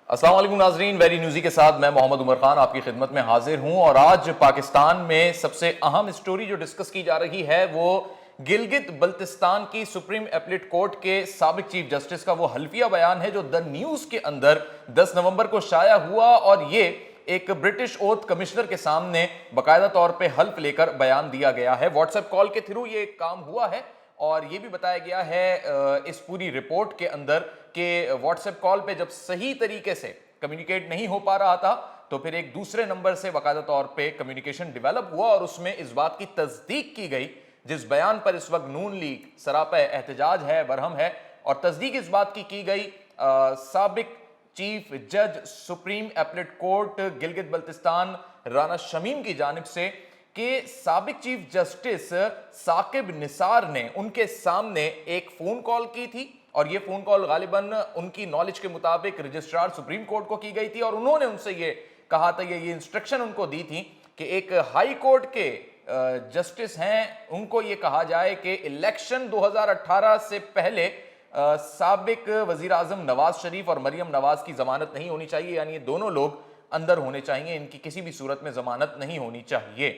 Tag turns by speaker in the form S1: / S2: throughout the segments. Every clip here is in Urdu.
S1: السلام علیکم ناظرین، ویری نیوزی کے ساتھ میں محمد عمر خان آپ کی خدمت میں حاضر ہوں، اور آج پاکستان میں سب سے اہم سٹوری جو ڈسکس کی جا رہی ہے وہ گلگت بلتستان کی سپریم اپیلیٹ کورٹ کے سابق چیف جسٹس کا وہ حلفیہ بیان ہے جو دا نیوز کے اندر 10 نومبر کو شائع ہوا، اور یہ ایک برٹش اوتھ کمشنر کے سامنے باقاعدہ طور پہ حلف لے کر بیان دیا گیا ہے۔ واٹس ایپ کال کے تھرو یہ کام ہوا ہے، اور یہ بھی بتایا گیا ہے اس پوری رپورٹ کے اندر کہ واٹس ایپ کال پہ جب صحیح طریقے سے کمیونیکیٹ نہیں ہو پا رہا تھا تو پھر ایک دوسرے نمبر سے باقاعدہ طور پہ کمیونیکیشن ڈیولپ ہوا، اور اس میں اس بات کی تصدیق کی گئی جس بیان پر اس وقت نون لیگ سراپا احتجاج ہے، برہم ہے، اور تصدیق اس بات کی گئی سابق چیف جج supreme appellate court Gilgit Baltistan Rana Shamim کی جانب سے کہ سابق چیف جسٹس ثاقب نثار نے ان کے سامنے ایک فون کال کی تھی، اور یہ فون کال غالباً ان کی نالج کے مطابق رجسٹرار سپریم کورٹ کو کی گئی تھی، اور انہوں نے ان سے یہ کہا تھا، یہ انسٹرکشن ان کو دی تھی کہ ایک ہائی کورٹ کے جسٹس ہیں، ان کو یہ کہا جائے کہ الیکشن 2018 سے پہلے سابق وزیر اعظم نواز شریف اور مریم نواز کی ضمانت نہیں ہونی چاہیے، یعنی یہ دونوں لوگ اندر ہونے چاہیے، ان کی کسی بھی صورت میں ضمانت نہیں ہونی چاہیے۔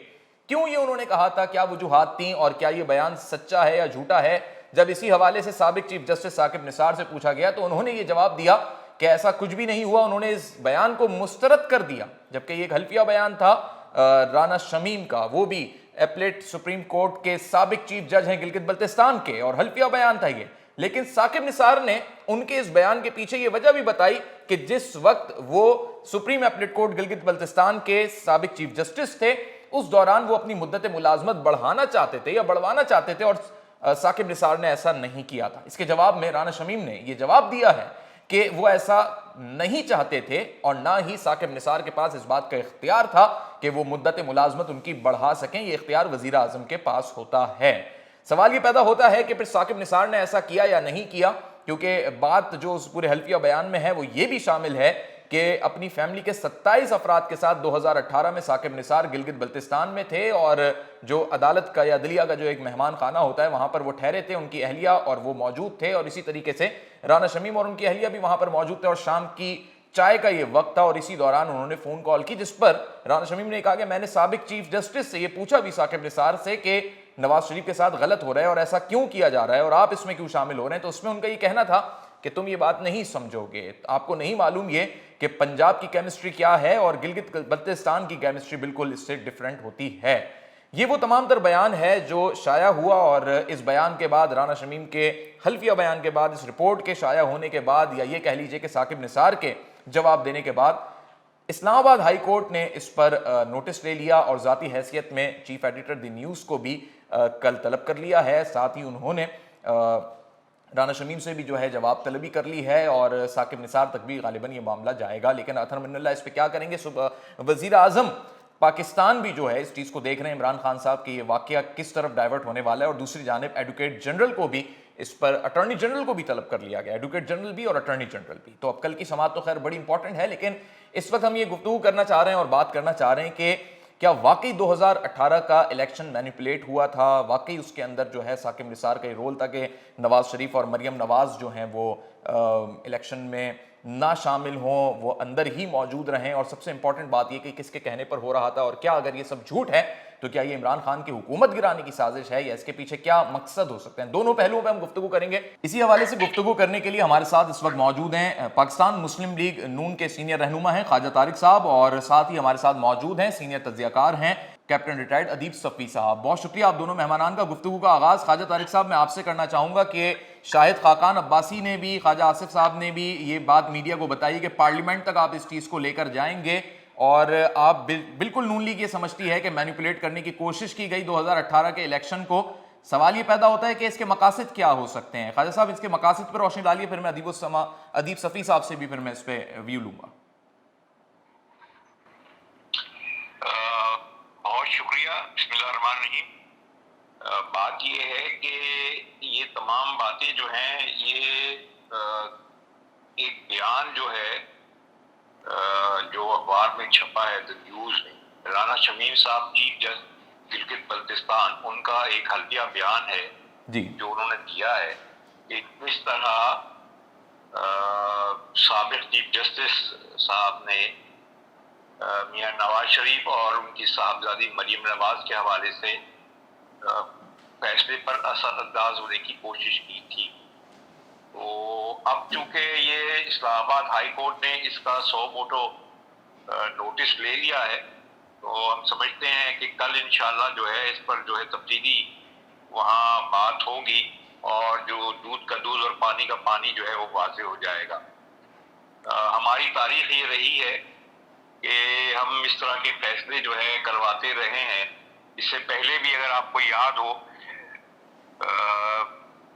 S1: کیوں یہ انہوں نے کہا تھا، کیا وجوہات تھیں، اور کیا یہ بیان سچا ہے یا جھوٹا ہے؟ جب اسی حوالے سے سابق چیف جسٹس ثاقب نثار سے پوچھا گیا تو انہوں نے یہ جواب دیا کہ ایسا کچھ بھی نہیں ہوا، انہوں نے اس بیان کو مسترد کر دیا، جبکہ یہ ایک حلفیہ بیان تھا رانا شمیم کا، وہ بھی اپیلیٹ سپریم کورٹ کے سابق چیف جج ہیں گلگت بلتستان کے، اور حلفیہ بیان تھا یہ۔ لیکن ثاقب نثار نے ان کے اس بیان کے پیچھے یہ وجہ بھی بتائی کہ جس وقت وہ supreme appellate court Gilgit Baltistan کے سابق چیف جسٹس تھے اس دوران وہ اپنی مدت ملازمت بڑھانا چاہتے تھے یا بڑھوانا چاہتے تھے، اور ثاقب نثار نے ایسا نہیں کیا تھا۔ اس کے جواب میں رانا شمیم نے یہ جواب دیا ہے کہ وہ ایسا نہیں چاہتے تھے، اور نہ ہی ثاقب نثار کے پاس اس بات کا اختیار تھا کہ وہ مدت ملازمت ان کی بڑھا سکیں، یہ اختیار وزیر اعظم کے پاس ہوتا ہے۔ سوال یہ پیدا ہوتا ہے کہ پھر ثاقب نثار نے ایسا کیا یا نہیں کیا، کیونکہ بات جو اس پورے حلفیہ بیان میں ہے وہ یہ بھی شامل ہے کہ اپنی فیملی کے 27 افراد کے ساتھ 2018 میں ثاقب نثار گلگت بلتستان میں تھے، اور جو عدالت کا یا عدلیہ کا جو ایک مہمان خانہ ہوتا ہے وہاں پر وہ ٹھہرے تھے، ان کی اہلیہ اور وہ موجود تھے، اور اسی طریقے سے رانا شمیم اور ان کی اہلیہ بھی وہاں پر موجود تھے، اور شام کی چائے کا یہ وقت تھا، اور اسی دوران انہوں نے فون کال کی جس پر رانا شمیم نے کہا کہ میں نے سابق چیف جسٹس سے یہ پوچھا بھی ثاقب نثار سے کہ نواز شریف کے ساتھ غلط ہو رہا ہے اور ایسا کیوں کیا جا رہا ہے اور آپ اس میں کیوں شامل ہو رہے ہیں، تو اس میں ان کا یہ کہنا تھا کہ تم یہ بات نہیں سمجھو گے، آپ کو نہیں معلوم یہ کہ پنجاب کی کیمسٹری کیا ہے اور گلگت بلتستان کی کیمسٹری بالکل اس سے ڈیفرنٹ ہوتی ہے۔ یہ وہ تمام تر بیان ہے جو شائع ہوا، اور اس بیان کے بعد رانا شمیم کے حلفیہ بیان کے بعد، اس رپورٹ کے شائع ہونے کے بعد، یا یہ کہہ لیجئے کہ ثاقب نثار کے جواب دینے کے بعد، اسلام آباد ہائی کورٹ نے اس پر نوٹس لے لیا، اور ذاتی حیثیت میں چیف ایڈیٹر دی نیوز کو بھی کل طلب کر لیا ہے، ساتھ ہی انہوں نے رانا شمیم سے بھی جو ہے جواب طلبی کر لی ہے، اور ثاقب نثار تک بھی غالباً یہ معاملہ جائے گا۔ لیکن اطہر من اللہ اس پہ کیا کریں گے؟ وزیر اعظم پاکستان بھی جو ہے اس چیز کو دیکھ رہے ہیں، عمران خان صاحب کہ یہ واقعہ کس طرف ڈائیورٹ ہونے والا ہے، اور دوسری جانب ایڈوکیٹ جنرل کو بھی اس پر، اٹارنی جنرل کو بھی طلب کر لیا گیا، ایڈوکیٹ جنرل بھی اور اٹارنی جنرل بھی۔ تو اب کل کی سماعت تو خیر بڑی امپورٹنٹ ہے، لیکن اس وقت ہم یہ گفتگو کرنا چاہ رہے ہیں اور بات کرنا چاہ رہے ہیں کہ کیا واقعی 2018 کا الیکشن مینیپولیٹ ہوا تھا؟ واقعی اس کے اندر جو ہے ثاقب نثار کا یہ رول تھا کہ نواز شریف اور مریم نواز جو ہیں وہ الیکشن میں نہ شامل ہوں، وہ اندر ہی موجود رہیں، اور سب سے امپورٹنٹ بات یہ کہ کس کے کہنے پر ہو رہا تھا، اور کیا اگر یہ سب جھوٹ ہے تو کیا یہ عمران خان کی حکومت گرانے کی سازش ہے، یا اس کے پیچھے کیا مقصد ہو سکتے ہیں؟ دونوں پہلوؤں پہ ہم گفتگو کریں گے۔ اسی حوالے سے گفتگو کرنے کے لیے ہمارے ساتھ اس وقت موجود ہیں پاکستان مسلم لیگ نون کے سینئر رہنما ہیں خواجہ طارق صاحب، اور ساتھ ہی ہمارے ساتھ موجود ہیں سینئر تجزیہ کار ہیں کیپٹن ریٹائرڈ ادیب صفی صاحب۔ بہت شکریہ آپ دونوں مہمانان کا۔ گفتگو کا آغاز خواجہ طارق صاحب میں آپ سے کرنا چاہوں گا کہ شاہد خاقان عباسی نے بھی، خواجہ آصف صاحب نے بھی یہ بات میڈیا کو بتائی کہ پارلیمنٹ تک آپ اس چیز کو لے کر جائیں گے، اور آپ بالکل نون لیگ یہ سمجھتی ہے کہ مینیپولیٹ کرنے کی کوشش کی گئی 2018 کے الیکشن کو۔ سوال یہ پیدا ہوتا ہے کہ اس کے مقاصد کیا ہو سکتے ہیں؟ خواجہ صاحب اس کے مقاصد پر روشنی ڈالیے، پھر میں ادیب صفی صاحب سے بھی پھر میں اس پہ ویو لوں گا۔
S2: بہت شکریہ، بسم اللہ الرحمن الرحیم۔ بات یہ ہے کہ یہ تمام باتیں جو ہیں یہ ایک بیان جو ہے جو اخبار میں چھپا ہے دی نیوز میں، رانا شمیم صاحب چیف جج گلگت بلتستان، ان کا ایک حلفیہ بیان ہے
S1: جی
S2: جو انہوں نے دیا ہے کہ کس طرح سابق چیف جسٹس صاحب نے میاں نواز شریف اور ان کی صاحبزادی مریم نواز کے حوالے سے فیصلے پر اثر انداز ہونے کی کوشش کی تھی. تو اب چونکہ یہ اسلام آباد ہائی کورٹ نے اس کا 100 ووٹو نوٹس لے لیا ہے، تو ہم سمجھتے ہیں کہ کل انشاءاللہ جو ہے اس پر جو ہے تفصیلی وہاں بات ہوگی اور جو دودھ کا دودھ اور پانی کا پانی جو ہے وہ واضح ہو جائے گا. ہماری تاریخ یہ رہی ہے کہ ہم اس طرح کے فیصلے جو ہے کرواتے رہے ہیں. اس سے پہلے بھی اگر آپ کو یاد ہو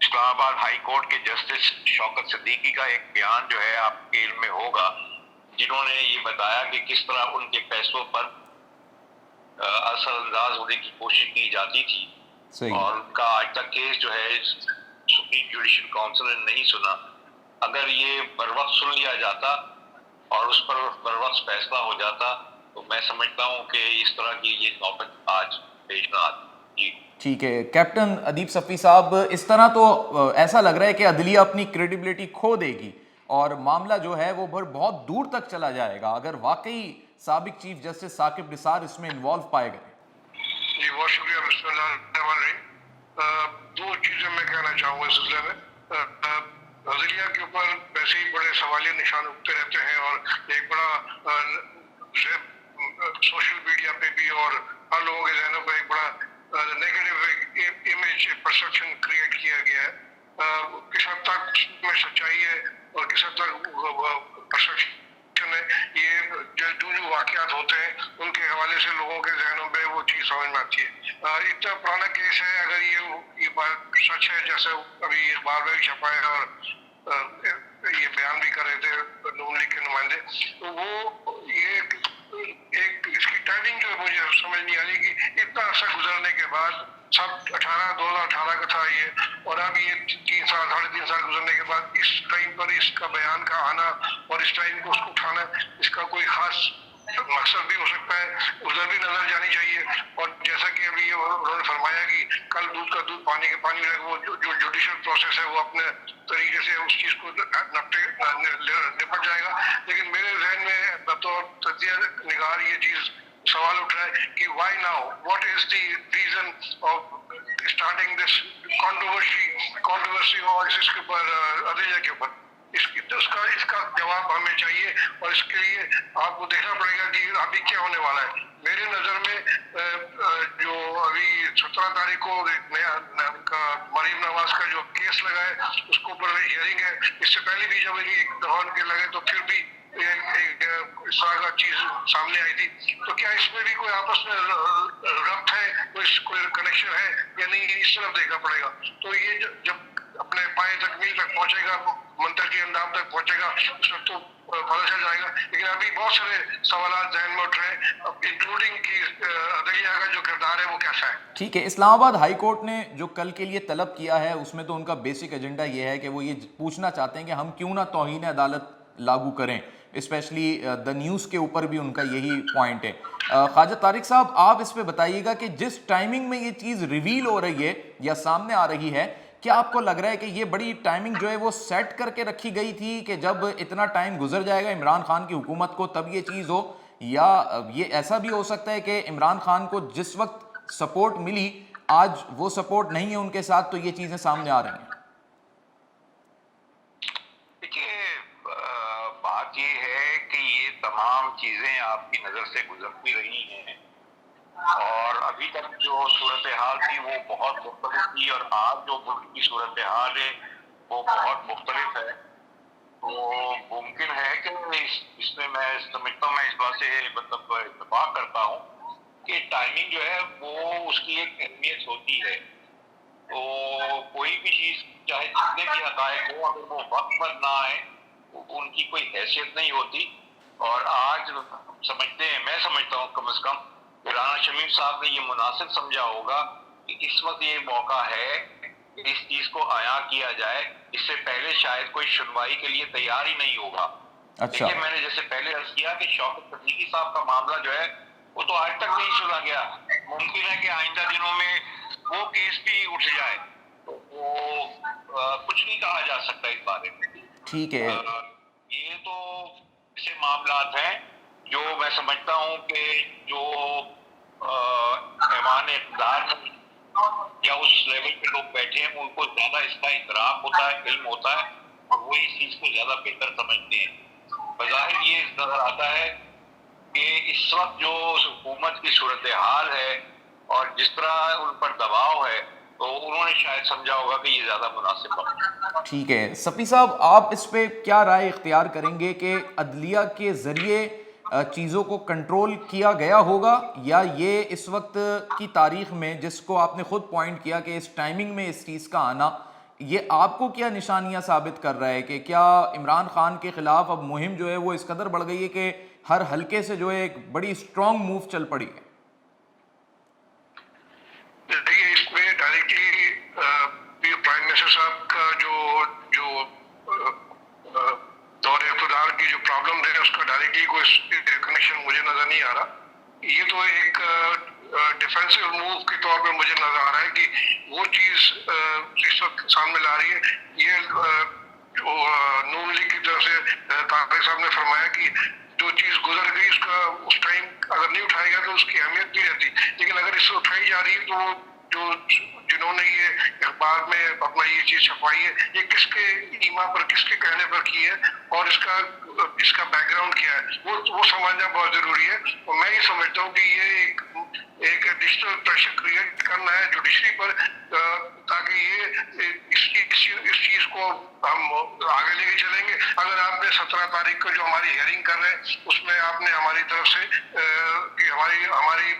S2: اسلام آباد ہائی کورٹ کے جسٹس شوکت صدیقی کا ایک بیان جو ہے آپ کے علم میں ہوگا، جنہوں نے یہ بتایا کہ کس طرح ان کے فیصلوں پر اثر انداز ہونے کی کوشش کی جاتی تھی. اور ان کا آج تک کیس جو ہے سپریم جوڈیشل کونسل نے نہیں سنا. اگر یہ بر وقت سن لیا جاتا اور اس پر بر وقت فیصلہ ہو جاتا تو میں سمجھتا ہوں کہ اس طرح کی یہ نوبت آج پیش نہ آتی. جی
S1: ٹھیک ہے کیپٹن ادیب صفی صاحب، اس طرح تو ایسا لگ رہا ہے کہ عدلیہ اپنی کریڈیبلٹی کھو دے گی اور معاملہ جو ہے وہ بہت دور تک چلا جائے گا اگر واقعی سابق چیف جسٹس ثاقب نثار اس میں انوالو پائے گئے.
S3: جی بہت شکریہ. بسم اللہ الرحمن الرحیم. دو چیزیں میں کہنا چاہوں گا اس سلسلے میں. عدلیہ کے اوپر ویسے ہی بڑے سوالیہ نشان اٹھتے رہتے ہیں اور ایک بڑا سوشل میڈیا پہ بھی اور ہر لوگوں کے ذہنوں پہ ایک بڑا نیگیٹو امیج پرسپشن کریٹ کیا گیا ہے. کس حد تک میں سچائی ہے اور کس حد تک پرسپشن ہے، یہ جو واقعات ہوتے ہیں ان کے حوالے سے لوگوں کے ذہنوں میں وہ چیز سمجھ میں آتی ہے. اتنا پرانا کیس ہے، اگر یہ بات سچ ہے جیسے ابھی اخبار میں بھی چھپا ہے اور یہ بیان بھی کر رہے تھے نون لیگ کے نمائندے، تو وہ یہ ایک اس کی ٹائمنگ جو ہے مجھے سمجھ نہیں آ رہی کہ اتنا عرصہ گزرنے کے بعد سب 2018 کا تھا یہ، اور اب یہ 3 سال 3.5 سال گزرنے کے بعد اس ٹائم پر اس کا بیان کا آنا اور اس ٹائم کو اس کو اٹھانا، اس کا کوئی خاص مقصد بھی ہو سکتا ہے، ادھر بھی نظر جانی چاہیے. اور جیسا کہ ابھی انہوں نے فرمایا کہ کل دودھ کا دودھ پانی کا پانی، وہ جو جوڈیشل پروسیس ہے وہ اپنے طریقے سے اس چیز کو نپٹ جائے گا. لیکن میرے ذہن میں بطور تجزیہ نگار یہ چیز سوال اٹھ رہا ہے کہ why now, what is the reason of starting this controversy اور اس کے اوپر عدلیہ کے اوپر. اس کا جواب ہمیں چاہیے اور اس کے لیے آپ کو دیکھنا پڑے گا کہ ابھی کیا ہونے والا ہے. میرے نظر میں جو ابھی 17 تاریخ کو مریم نواز کا جو کیس لگا ہے اس کو اوپر ہیئرنگ ہے. اس سے پہلے بھی جب ایک دفعہ کے لگے تو پھر بھی ایک اس طرح کا چیز سامنے آئی تھی. تو کیا اس میں بھی کوئی آپس میں ربط ہے، کوئی کنیکشن ہے یا نہیں، اس طرف دیکھنا پڑے گا. تو یہ جب اپنے پائے تکمیل تک پہنچے گا، منطقی اندام تک پہنچے گا، اس وقت تو پتہ چل جائے گا. لیکن ابھی بہت سارے سوالات ذہن میں اٹھ رہے ہیں، انکلوڈنگ کہ عدلیہ کا جو کردار ہے وہ کیسا ہے.
S1: ٹھیک ہے، اسلام آباد ہائی کورٹ نے جو کل کے لیے طلب کیا ہے اس میں تو ان کا بیسک ایجنڈا یہ ہے کہ وہ یہ پوچھنا چاہتے ہیں کہ ہم کیوں نہ توہین عدالت لاگو کریں، اسپیشلی دا نیوز کے اوپر بھی ان کا یہی پوائنٹ ہے. خواجہ طارق صاحب، آپ اس پہ بتائیے گا کہ جس ٹائمنگ میں یہ چیز ریویل ہو رہی ہے یا سامنے آ رہی ہے، کیا آپ کو لگ رہا ہے کہ یہ بڑی ٹائمنگ جو ہے وہ سیٹ کر کے رکھی گئی تھی کہ جب اتنا ٹائم گزر جائے گا عمران خان کی حکومت کو تب یہ چیز ہو، یا یہ ایسا بھی ہو سکتا ہے کہ عمران خان کو جس وقت سپورٹ ملی آج وہ سپورٹ نہیں ہے ان کے ساتھ تو یہ چیزیں سامنے آ رہی ہیں؟
S2: دیکھیے، بات یہ ہے کہ یہ تمام چیزیں آپ کی نظر سے گزرتی رہی ہیں اور ابھی تک جو صورتحال تھی وہ بہت مختلف تھی اور آج جو ملک کی صورتحال ہے وہ بہت مختلف ہے. تو ممکن ہے کہ اس میں میں سمجھتا ہوں، میں اس بات سے مطلب اتفاق کرتا ہوں کہ ٹائمنگ جو ہے وہ اس کی ایک اہمیت ہوتی ہے. تو کوئی بھی چیز چاہے جتنے بھی حقائق ہوں، اگر وہ وقت پر نہ آئے ان کی کوئی حیثیت نہیں ہوتی. اور آج سمجھتے ہیں، میں سمجھتا ہوں کم از کم رانا شمیم صاحب نے یہ مناسب سمجھا ہوگا کہ اس وقت یہ موقع ہے کہ اس چیز کو عیاں کیا جائے. اس سے پہلے شاید کوئی سنوائی کے لیے تیار ہی نہیں ہوگا.
S1: اچھا،
S2: دیکھیے، میں نے جیسے پہلے عرض کیا کہ شوکت صدیقی صاحب کا معاملہ جو ہے وہ تو آج تک نہیں سنا گیا. ممکن ہے کہ آئندہ دنوں میں وہ کیس بھی اٹھ جائے. تو وہ کچھ نہیں کہا جا سکتا اس بارے میں.
S1: ٹھیک ہے.
S2: یہ تو ایسے معاملات ہیں جو میں سمجھتا ہوں کہ جو ایوان اقتدار میں یا اس لیول پہ لوگ بیٹھے ہیں ان کو زیادہ اس کا ادراک ہوتا ہے، علم ہوتا ہے، اور وہ اس چیز کو زیادہ بہتر سمجھتے ہیں. بظاہر یہ نظر آتا ہے کہ اس وقت جو حکومت کی صورتحال ہے اور جس طرح ان پر دباؤ ہے، تو انہوں نے شاید سمجھا ہوگا کہ یہ زیادہ مناسب ہے.
S1: ٹھیک ہے. صفی صاحب، آپ اس پہ کیا رائے اختیار کریں گے کہ عدلیہ کے ذریعے چیزوں کو کنٹرول کیا گیا ہوگا، یا یہ اس وقت کی تاریخ میں، جس کو آپ نے خود پوائنٹ کیا کہ اس ٹائمنگ میں اس چیز کا آنا، یہ آپ کو کیا نشانیاں ثابت کر رہا ہے کہ کیا عمران خان کے خلاف اب مہم جو ہے وہ اس قدر بڑھ گئی ہے کہ ہر حلقے سے جو ہے ایک بڑی اسٹرانگ موو چل پڑی ہے؟
S3: دیکھیے، اس میں ڈائریکٹلی پرائم منسٹر صاحب کا جو دور اقتدار کی جو پرابلم ہے اس کا ڈائریکٹلی کوئی کنیکشن مجھے نظر نہیں آ رہا. یہ تو ایک ڈیفینسو موو کے طور پہ مجھے نظر آ رہا ہے کہ وہ چیز اس وقت سامنے لا رہی ہے. یہ جو نون لیگ کی طرف سے طارق صاحب نے فرمایا کہ جو چیز گزر گئی اس کا اس ٹائم اگر نہیں اٹھایا گیا تو اس کی اہمیت نہیں رہتی، لیکن اگر اس سے اٹھائی جا رہی ہے تو وہ جنہوں نے یہ اخبار میں اپنا یہ چیز چھپائی ہے، یہ کس کے ایما پر، کس کے کہنے پر کی ہے، اور اس کا بیک گراؤنڈ کیا ہے، وہ سمجھنا بہت ضروری ہے. اور میں یہ سمجھتا ہوں کہ یہ ایک ڈیجیٹل پریشر کریٹ کرنا ہے جوڈیشری پر، تاکہ یہ اس چیز کو ہم آگے لے کے چلیں گے. اگر آپ نے 17 تاریخ کو جو ہماری ہیئرنگ کر رہے ہیں اس میں آپ نے ہماری طرف سے کہ ہماری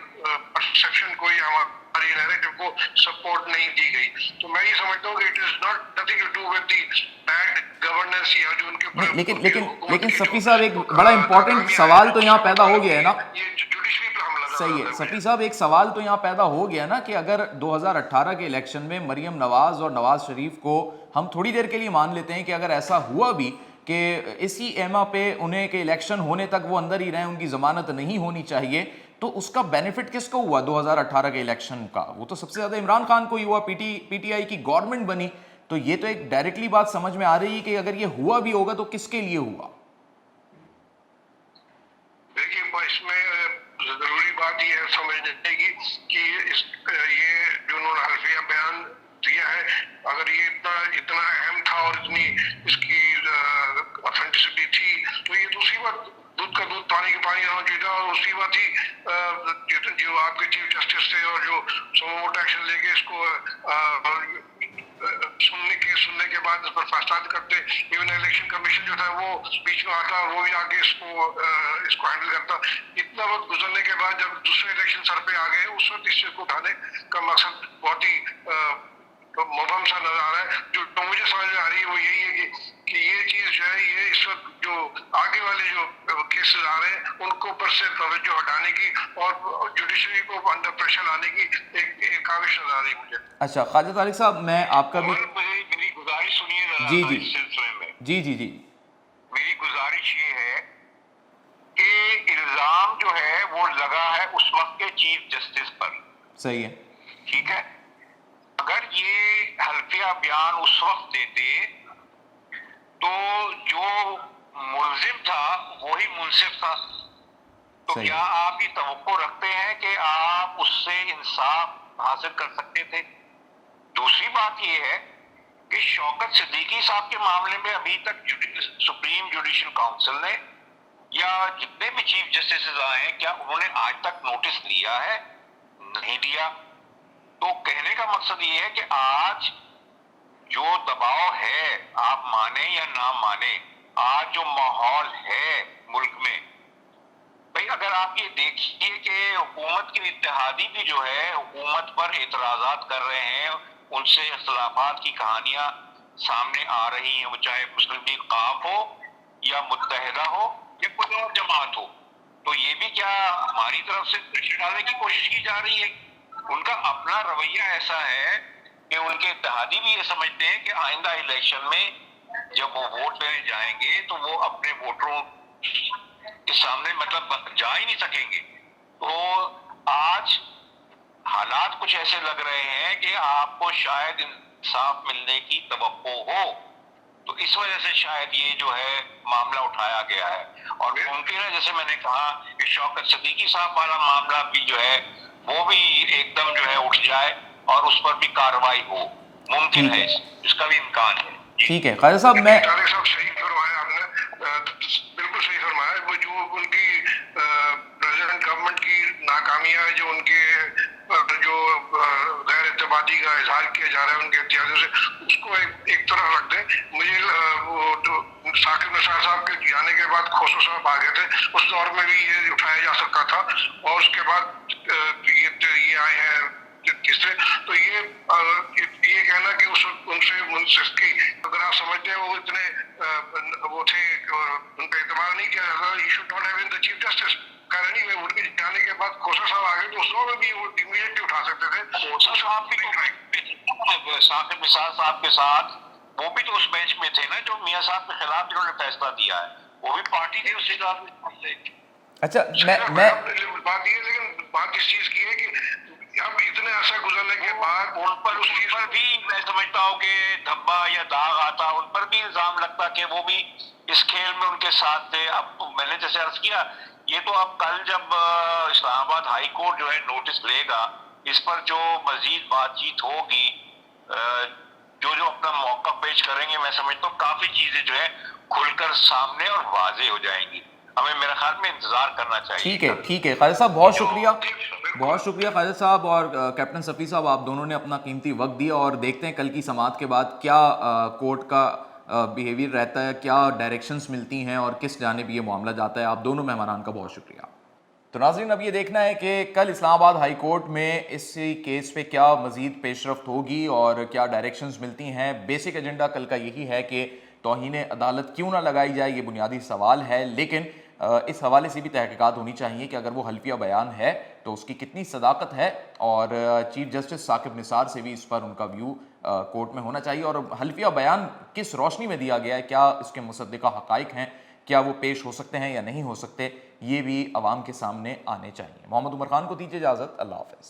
S3: پرسیپشن کو یا ہماری نیریٹو کو سپورٹ نہیں دی گئی، تو میں یہ سمجھتا ہوں کہ it is not nothing to do with the bad governance یا جو ان کے
S1: نہیں، لیکن صفی صاحب ایک بڑا امپورٹنٹ سوال تو یہاں پیدا ہو گیا ہے نا.
S3: یہ جوڈیشری پر حملہ
S1: صحیح ہے صفی صاحب، ایک سوال تو یہاں پیدا ہو گیا نا کہ اگر 2018 کے الیکشن میں مریم نواز اور نواز شریف کو ہم تھوڑی دیر کے لیے مان لیتے ہیں کہ اگر ایسا ہوا بھی کہ اسی ایما پہ انہیں کہ الیکشن ہونے تک وہ اندر ہی رہیں، ان کی ضمانت نہیں ہونی چاہیے، تو اس کا بینیفٹ کس کو ہوا 2018 کے الیکشن کا؟ وہ تو سب سے زیادہ عمران خان کو ہی ہوا، پی ٹی آئی کی گورنمنٹ بنی. تو یہ تو ایک ڈائریکٹلی بات سمجھ میں آ رہی ہے کہ اگر یہ ہوا بھی ہوگا تو کس کے لیے ہوا؟
S3: دیکھیے، اس میں ضروری بات یہ ہے سمجھنے کی کہ یہ جو انہوں نے حلفیہ بیان دیا ہے، اگر یہ اتنا اہم تھا اور اتنی اس کی اتھینٹسٹی تھی، تو یہ تو اسی وقت دودھ کا دودھ پانی کا پانی ہونا چاہیے تھا. اور اسی وقت ہی جو آپ کے چیف جسٹس تھے اور جو سموٹ ایکشن لے کے اس کو سننے کے بعد اس پر فیصلہ کرتے. ایون الیکشن کمیشن جو تھا وہ بیچ میں آتا اور وہ بھی آگے اس کو ہینڈل کرتا. اتنا وقت گزرنے کے بعد جب دوسرے الیکشن سر پہ آ گئے، اس وقت اس چیز کو اٹھانے کا مقصد بہت ہی مبہم سا نظر آ رہا ہے. جو مجھے سمجھ میں آ رہی ہے وہ یہی ہے کہ یہ چیز جو ہے، یہ اس وقت جو آگے والے جو کیسز آ رہے ہیں ان کو اوپر سے توجہ ہٹانے کی اور جوڈیشری کو انڈر پریشر لانے کی ایک کاوش نظر آ رہی ہے مجھے.
S1: اچھا خواجہ طارق صاحب، میں آپ کا بھی
S2: میری گزارش سنیے ذرا
S1: جی
S2: اس سلسلے میں.
S1: جی
S2: میری گزارش یہ ہے کہ الزام جو ہے وہ لگا ہے اس وقت کے چیف جسٹس پر.
S1: صحیح ہے.
S2: ٹھیک ہے، اگر یہ حلفیہ بیان اس وقت دیتے تو جو ملزم تھا وہی منصف تھا. تو
S1: صحیح.
S2: کیا آپ یہ توقع رکھتے ہیں کہ آپ اس سے انصاف حاصل کر سکتے تھے؟ دوسری بات یہ ہے کہ شوکت صدیقی صاحب کے معاملے میں ابھی تک سپریم جوڈیشل کاؤنسل نے یا جتنے بھی چیف جسٹس آئے ہیں، کیا انہوں نے آج تک نوٹس لیا ہے؟ نہیں دیا. تو کہنے کا مقصد یہ ہے کہ آج جو دباؤ ہے، آپ مانیں یا نہ مانیں، آج جو ماحول ہے ملک میں، بھئی اگر آپ یہ دیکھیے کہ حکومت کی اتحادی بھی جو ہے حکومت پر اعتراضات کر رہے ہیں، ان سے اختلافات کی کہانیاں سامنے آ رہی ہیں، وہ چاہے مسلم لیگ قاف ہو یا متحدہ ہو یا کوئی اور جماعت ہو. تو یہ بھی کیا ہماری طرف سے پریشر ڈالنے کی کوشش کی جا رہی ہے؟ ان کا اپنا رویہ ایسا ہے کہ ان کے اتحادی بھی یہ سمجھتے ہیں کہ آئندہ الیکشن میں جب وہ ووٹ لینے جائیں گے تو وہ اپنے ووٹروں کے سامنے مطلب جا ہی نہیں سکیں گے. تو آج حالات کچھ ایسے لگ رہے ہیں کہ آپ کو شاید انصاف ملنے کی توقع ہو. تو اس وجہ سے شاید یہ جو ہے معاملہ اٹھایا گیا ہے، اور ممکن ہے جیسے میں نے کہا کہ شوکت صدیقی صاحب والا معاملہ بھی جو ہے وہ بھی ایک دم جو ہے اٹھ جائے اور اس پر بھی کارروائی ہو، ممکن ہے، اس کا بھی امکان ہے۔
S1: ٹھیک ہے خالد صاحب، میں
S3: طارق صاحب صحیح فرمایا آپ نے، بالکل صحیح فرمایا۔ وہ جو ان کی پریزیڈنٹ گورنمنٹ کی ناکامیاں، جو ان کے جو غیر اعتمادی کا اظہار کیا جا رہا ہے ان کے اتحادیوں سے، اس کو ایک طرف رکھ دیں۔ مجھے وہ جو ثاقب نثار صاحب کے جانے کے بعد کھوسرو صاحب آ گئے تھے، اس دور میں بھی یہ اٹھایا جا سکتا تھا، اور اس کے بعد یہ آئے ہیں تیسرے۔ تو یہ کہنا کہ اس وقت ان سے منصف کی، اگر آپ سمجھتے ہیں وہ اتنے وہ تھے، ان پہ اعتماد نہیں کیا جاتا، you should not have been the chief justice۔ خیر نہیں، ان کے جانے کے بعد کھوسرو صاحب آ گئے تو اس دور میں بھی وہ امیڈیٹلی اٹھا سکتے تھے۔
S2: کھوسرو صاحب بھی تو ثاقب نثار صاحب کے ساتھ، وہ بھی تو اس بینچ میں تھے نا جو میاں صاحب کے خلاف جنہوں نے فیصلہ دیا ہے، وہ بھی پارٹی تھی اسی رات میں۔
S1: اچھا
S3: بات یہ، لیکن بات اس چیز کی ہے کہ اب اتنے عرصہ گزرنے کے بعد
S2: ان پر بھی میں سمجھتا ہوں کہ دھبا یا داغ آتا، ان پر بھی الزام لگتا کہ وہ بھی اس کھیل میں ان کے ساتھ تھے۔ اب میں نے جیسے عرض کیا، یہ تو اب کل جب اسلام آباد ہائی کورٹ جو ہے نوٹس لے گا، اس پر جو مزید بات چیت ہوگی، جو اپنا موقع پیش کریں گے، میں سمجھتا ہوں کافی چیزیں جو ہے کھل کر سامنے اور واضح ہو جائیں گی۔ ہمیں میرے خیال میں انتظار کرنا چاہیے۔
S1: ٹھیک ہے خالد صاحب، بہت شکریہ خالد صاحب اور کیپٹن صفی صاحب، آپ دونوں نے اپنا قیمتی وقت دیا، اور دیکھتے ہیں کل کی سماعت کے بعد کیا کورٹ کا بیہیویئر رہتا ہے، کیا ڈائریکشنز ملتی ہیں اور کس جانب یہ معاملہ جاتا ہے۔ آپ دونوں مہمانان کا بہت شکریہ۔ تو ناظرین، اب یہ دیکھنا ہے کہ کل اسلام آباد ہائی کورٹ میں اس کیس پہ کیا مزید پیش رفت ہوگی اور کیا ڈائریکشنز ملتی ہیں۔ بیسک ایجنڈا کل کا یہی ہے کہ توہین عدالت کیوں نہ لگائی جائے، یہ بنیادی سوال ہے، لیکن اس حوالے سے بھی تحقیقات ہونی چاہیے کہ اگر وہ حلفیہ بیان ہے تو اس کی کتنی صداقت ہے، اور چیف جسٹس ثاقب نثار سے بھی اس پر ان کا ویو کورٹ میں ہونا چاہیے، اور حلفیہ بیان کس روشنی میں دیا گیا ہے، کیا اس کے مصدقہ حقائق ہیں، کیا وہ پیش ہو سکتے ہیں یا نہیں ہو سکتے، یہ بھی عوام کے سامنے آنے چاہیے۔ محمد عمر خان کو دیجیے اجازت، اللہ حافظ۔